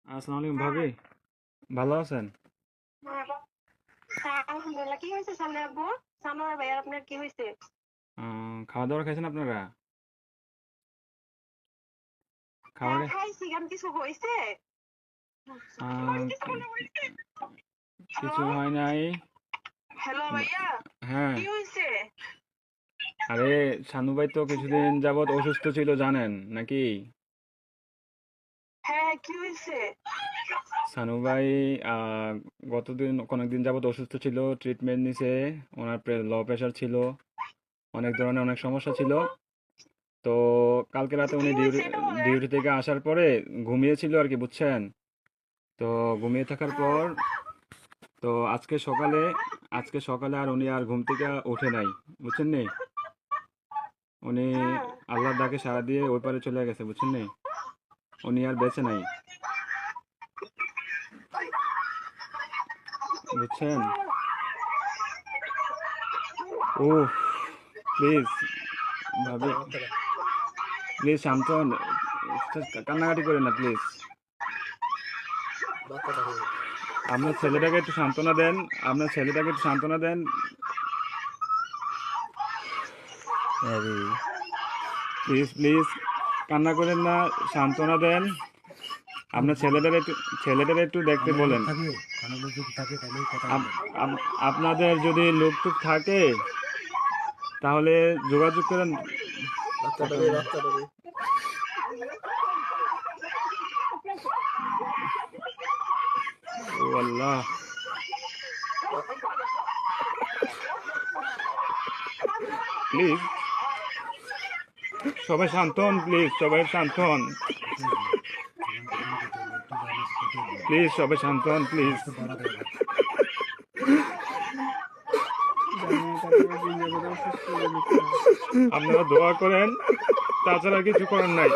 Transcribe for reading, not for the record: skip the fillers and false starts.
আসসালামু আলাইকুম ভাবি, ভালো আছেন? হ্যাঁ, আলহামদুলিল্লাহ। কি হয়েছে সামনে আব্বু? সানোয়ার ভাই আপনার কি হয়েছে? খাওয়া দাওয়া খাইছেন আপনারা? হ্যাঁ খাবারে খাইছি, কেন কিছু হয়েছে? আহ, কি- কিছু হ্যালো, হয় নাই। হ্যালো ভাইয়া, হ্যাঁ, কি হয়েছে? আরে শানু ভাই তো কিছুদিন যাবত অসুস্থ ছিল জানেন নাকি? হ্যাঁ কি হয়েছে? শানু ভাই কয়েকদিন যাবত অসুস্থ ছিল, ট্রিটমেন্ট নিছে। ওনার লো প্রেশার ছিল, অনেক ধরনের অনেক সমস্যা ছিল। তো কালকে রাতে কি উনি হয়েছে এটা বলেন। ডিউটি থেকে আসার পরে ঘুমিয়েছিল আর কি, বুঝছেন? তো ঘুমিয়ে থাকার হ্যাঁ পর তো আজকে সকালে আর উনি আর ঘুম থেকে ওঠে নাই, বুঝছেন নি? উনি হ্যাঁ। আল্লাহর ডাকে সাড়া দিয়ে ওই পারে চলে গেছে, বুঝছেন নি? উনি আর বেঁচে নাই, বুঝছেন? ও, প্লিজ ভাবি, প্লিজ শান্ত হন। কান্নাকাটি করেন না প্লিজ। আপনার ছেলেটাকে একটু সান্ত্বনা দেন। আপনার ছেলেটাকে একটু সান্ত্বনা দেন ভাবি, প্লিজ প্লিজ কান্না করেন না, সান্ত্বনা দেন। আপনার ছেলেটারে একটু দেখতে আমার লোক বলেন। থাকে, কোনো লোক যদি থাকে তাহলে কথা আপ- বলেন। আপনাদের যদি লোকটুক থাকে তাহলে যোগাযোগ করেন। কথা বলেন। ও আল্লাহ, প্লিজ সবাই শান্ত হন, প্লিজ সবাই শান্ত হন, কোথায় গেল? যখন তখন কোথায় গেল? একটু জানিস কোথায় গেল? প্লিজ সবাই শান্ত হন, প্লিজ। আওয়াজটা বাড়া দেয় না। আপনারা দোয়া করেন, তাছাড়া কিছু করার নাই।